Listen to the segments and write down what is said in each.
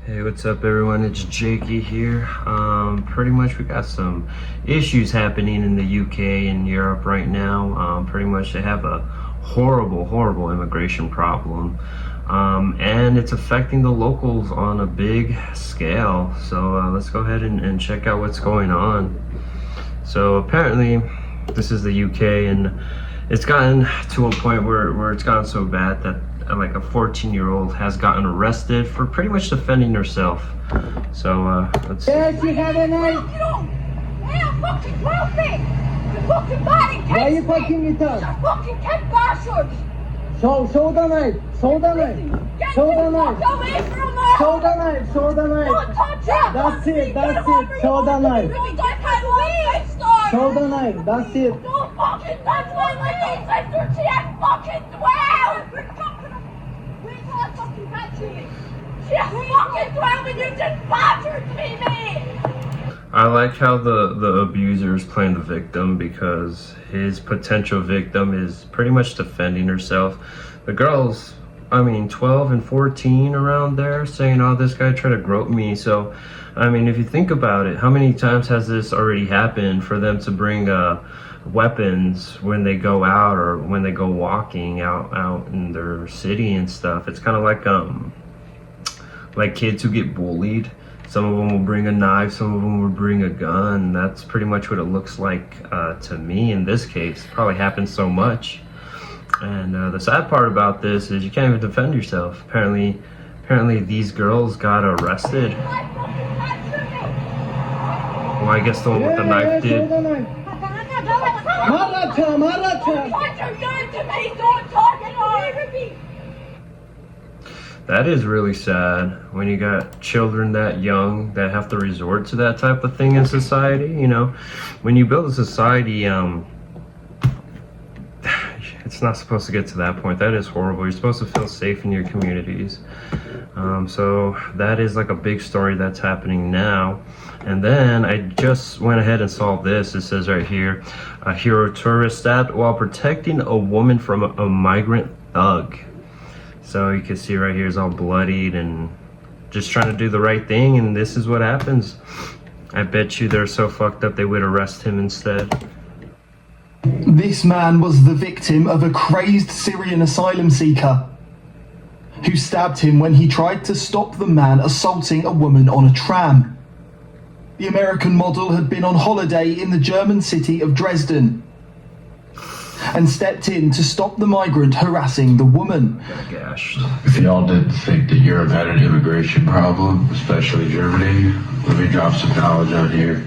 Hey, what's up everyone? It's Jakey here. Pretty much we got some issues happening in the UK and Europe right now. Pretty much they have a horrible immigration problem. And it's affecting the locals on a big scale. So let's go ahead and check out what's going on. So apparently this is the UK, and it's gotten to a point where it's gotten so bad that like a 14-year-old has gotten arrested for pretty much defending herself. So let's see. Yes, you have a knife. I'm fucking wealthy. You fucking body. Why are you fucking it up? You fucking cat bastards. Show the knife. Show the knife. Get Show the the fuck knife. away from her. Show the knife. Show the Don't knife. touch her. That's it. That's it. Show the knife. You can't leave. Show the knife. That's it. Don't fucking touch my little sister. She has fucking 12. Wait till I fucking catch you. She has fucking 12 and you just battered me, mate. I like how the abuser is playing the victim, because his potential victim is pretty much defending herself. The girl's, 12 and 14 around there, saying, oh, this guy tried to grope me. So, if you think about it, how many times has this already happened for them to bring weapons when they go out or when they go walking out in their city and stuff? It's kind of like kids who get bullied. Some of them will bring a knife, some of them will bring a gun. That's pretty much what it looks like to me in this case. It probably happens so much. And the sad part about this is you can't even defend yourself. Apparently these girls got arrested. Well, I guess the one with the knife did. Show the knife. Maracha. What you're doing to me, don't talk to me. That is really sad when you got children that young that have to resort to that type of thing in society. When you build a society, it's not supposed to get to that point. That is horrible. You're supposed to feel safe in your communities. So that is like a big story that's happening now. And then I just went ahead and saw this. It says right here, a hero tourist stabbed while protecting a woman from a migrant thug. So you can see right here is all bloodied and just trying to do the right thing, and this is what happens. I bet you they're so fucked up they would arrest him instead. This man was the victim of a crazed Syrian asylum seeker who stabbed him when he tried to stop the man assaulting a woman on a tram. The American model had been on holiday in the German city of Dresden and stepped in to stop the migrant harassing the woman. Got gashed. If y'all didn't think that Europe had an immigration problem, especially Germany, let me drop some knowledge on here.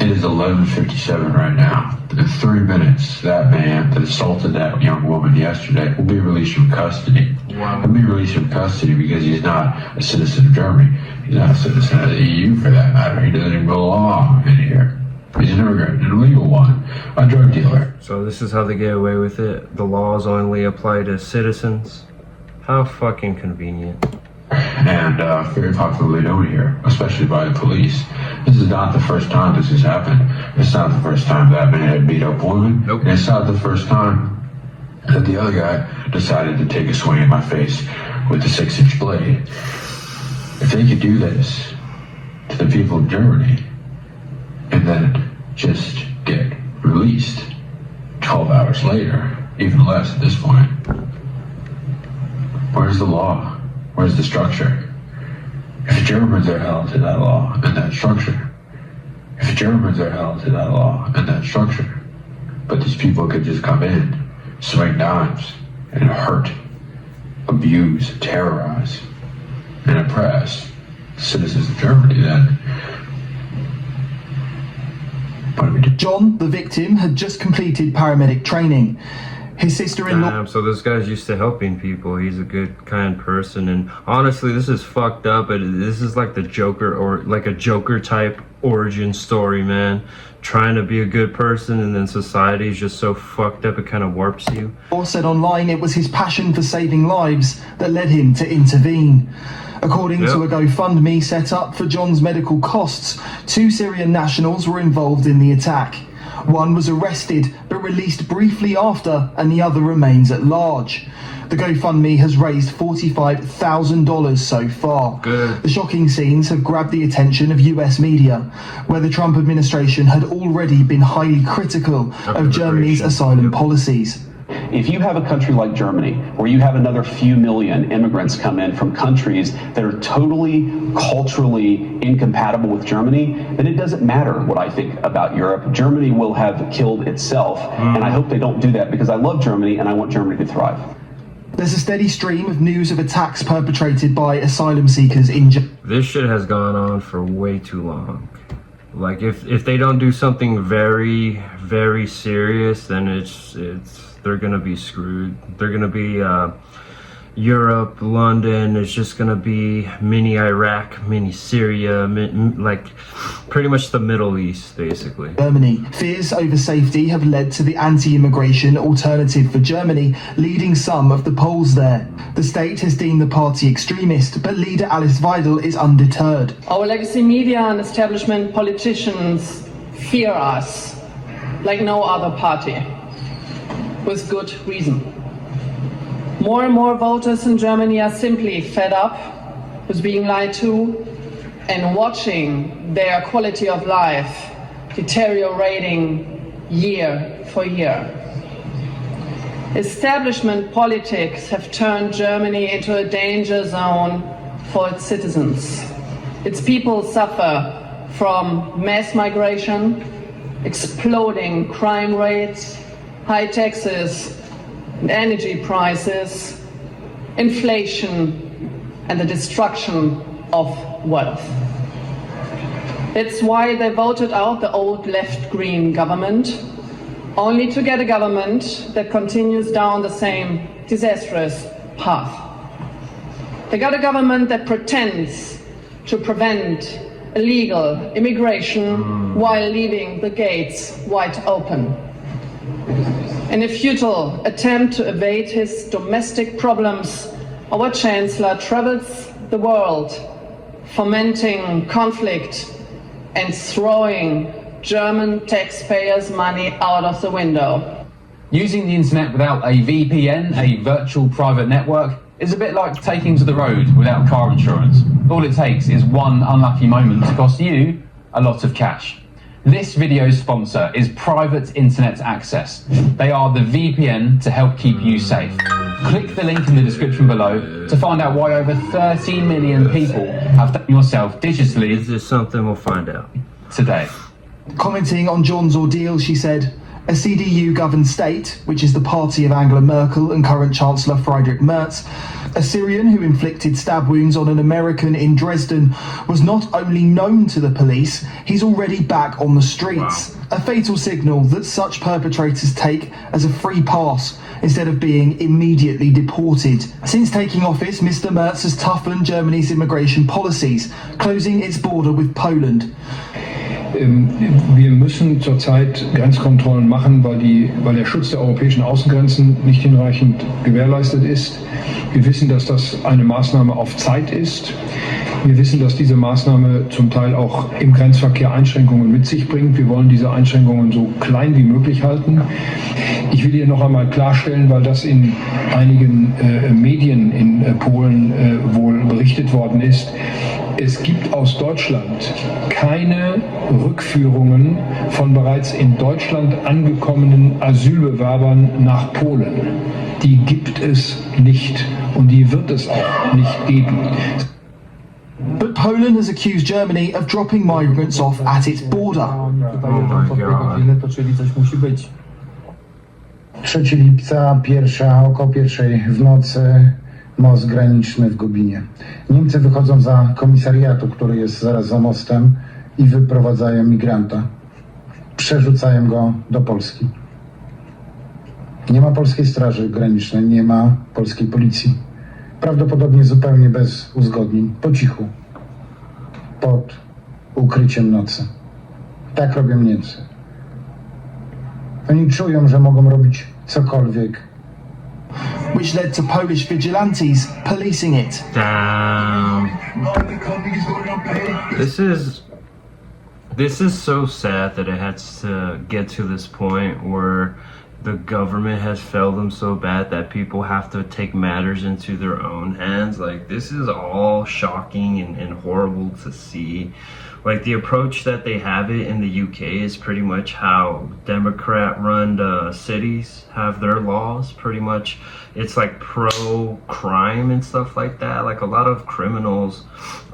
It is 11:57 right now. In 3 minutes, that man that assaulted that young woman yesterday will be released from custody. Wow. He'll be released from custody because he's not a citizen of Germany. He's not a citizen of the EU for that matter. He doesn't even belong in here. He's an immigrant, an illegal one, a drug dealer. So this is how they get away with it. The laws only apply to citizens. How fucking convenient. And very popularly known here, especially by the police. This is not the first time this has happened. It's not the first time that man had beat up women. Nope. And it's not the first time that the other guy decided to take a swing at my face with a 6-inch blade. If they could do this to the people of Germany and then just get released 12 hours later, even less at this point, where's the law? Where's the structure? If the Germans are held to that law and that structure, if the Germans are held to that law and that structure, but these people could just come in, swing knives, and hurt, abuse, terrorize, and oppress citizens of Germany, then what do we do? John, the victim, had just completed paramedic training. His sister-in-law... So this guy's used to helping people. He's a good, kind person. And honestly, this is fucked up. But this is like the Joker, or like a Joker type origin story, man. Trying to be a good person, and then society is just so fucked up it kind of warps you. said online it was his passion for saving lives that led him to intervene. According to a GoFundMe set up for John's medical costs, 2 Syrian nationals were involved in the attack. One was arrested but released briefly after, and the other remains at large. The GoFundMe has raised $45,000 so far. Good. The shocking scenes have grabbed the attention of US media, where the Trump administration had already been highly critical of Germany's asylum policies. If you have a country like Germany, where you have another few million immigrants come in from countries that are totally culturally incompatible with Germany, then it doesn't matter what I think about Europe. Germany will have killed itself, and I hope they don't do that because I love Germany and I want Germany to thrive. There's a steady stream of news of attacks perpetrated by asylum seekers in Germany. This shit has gone on for way too long. Like if they don't do something very, very serious, then they're gonna be screwed. They're gonna be Europe, London. It's just gonna be mini Iraq, mini Syria, like pretty much the Middle East, basically. Germany. Fears over safety have led to the anti-immigration Alternative for Germany leading some of the polls there. The state has deemed the party extremist, but leader Alice Weidel is undeterred. Our legacy media and establishment politicians fear us like no other party, with good reason. More and more voters in Germany are simply fed up with being lied to and watching their quality of life deteriorating year for year. Establishment politics have turned Germany into a danger zone for its citizens. Its people suffer from mass migration, exploding crime rates, high taxes and energy prices, inflation, and the destruction of wealth. That's why they voted out the old left-green government, only to get a government that continues down the same disastrous path. They got a government that pretends to prevent illegal immigration while leaving the gates wide open. In a futile attempt to evade his domestic problems, our Chancellor travels the world, fomenting conflict and throwing German taxpayers' money out of the window. Using the internet without a VPN, a virtual private network, is a bit like taking to the road without car insurance. All it takes is one unlucky moment to cost you a lot of cash. This video's sponsor is Private Internet Access. They are the VPN to help keep you safe. Click the link in the description below to find out why over 30 million people have done yourself digitally. Is this something we'll find out today? Commenting on John's ordeal, she said, a CDU-governed state, which is the party of Angela Merkel and current Chancellor Friedrich Merz, a Syrian who inflicted stab wounds on an American in Dresden, was not only known to the police, he's already back on the streets. Wow. A fatal signal that such perpetrators take as a free pass instead of being immediately deported. Since taking office, Mr. Merz has toughened Germany's immigration policies, closing its border with Poland. Wir müssen zurzeit Grenzkontrollen machen, weil der Schutz der europäischen Außengrenzen nicht hinreichend gewährleistet ist. Wir wissen, dass das eine Maßnahme auf Zeit ist. Wir wissen, dass diese Maßnahme zum Teil auch im Grenzverkehr Einschränkungen mit sich bringt. Wir wollen diese Einschränkungen so klein wie möglich halten. Ich will hier noch einmal klarstellen, weil das in einigen Medien in Polen wohl berichtet worden ist. Es gibt aus Deutschland keine Rückführungen von bereits in Deutschland angekommenen Asylbewerbern nach Polen. Die gibt es nicht und die wird es auch nicht geben. But Poland has accused Germany of dropping migrants off at its border. Oh my God. 3 lipca, około pierwszej w nocy, most graniczny w Gobinie. Niemcy wychodzą za komisariatu, który jest zaraz za mostem i wyprowadzają migranta. Przerzucają go do Polski. Nie ma polskiej straży granicznej, nie ma polskiej policji. Prawdopodobnie zupełnie bez uzgodnień, po cichu, pod ukryciem nocy. Tak robią Niemcy. Oni czują, że mogą robić cokolwiek. Which led to Polish vigilantes policing it. Damn. This is This is so sad that it has to get to this point where the government has failed them so bad that people have to take matters into their own hands. Like, this is all shocking and horrible to see. Like, the approach that they have it in the UK is pretty much how Democrat-run cities have their laws. Pretty much, it's like pro-crime and stuff like that. Like, a lot of criminals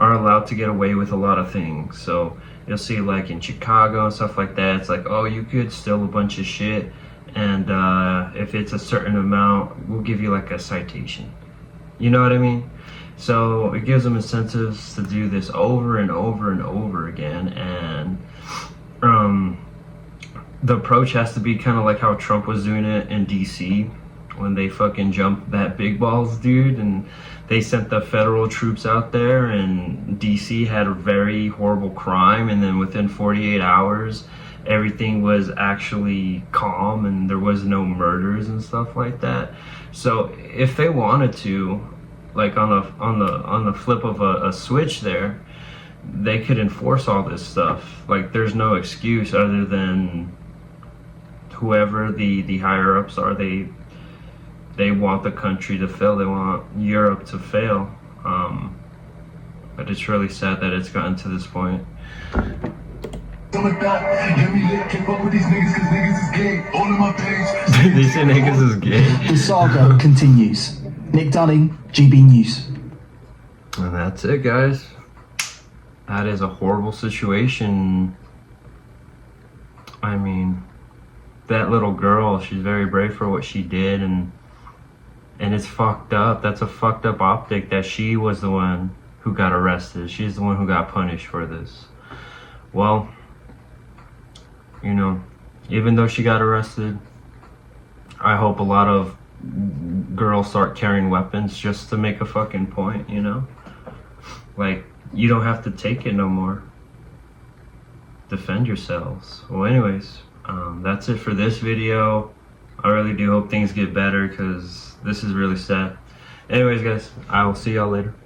are allowed to get away with a lot of things. So you'll see, like, in Chicago and stuff like that, it's like, oh, you could steal a bunch of shit, and if it's a certain amount, we'll give you like a citation. You know what I mean? So it gives them incentives to do this over and over and over again, and the approach has to be kind of like how Trump was doing it in DC when they fucking jumped that big balls dude, and they sent the federal troops out there, and DC had a very horrible crime, and then within 48 hours everything was actually calm and there was no murders and stuff like that. So if they wanted to, like on the flip of a switch there, they could enforce all this stuff. Like, there's no excuse other than whoever the higher ups are, they want the country to fail. They want Europe to fail. But it's really sad that it's gotten to this point. They say niggas is gay. The saga continues. Nick Dunning, GB News. And that's it, guys. That is a horrible situation. I mean, that little girl, she's very brave for what she did, and it's fucked up. That's a fucked up optic that she was the one who got arrested. She's the one who got punished for this. Well, you know, even though she got arrested, I hope a lot of girls start carrying weapons just to make a fucking point, you know? Like, you don't have to take it no more. Defend yourselves. Well, anyways, that's it for this video. I really do hope things get better, because this is really sad. Anyways, guys, I will see y'all later.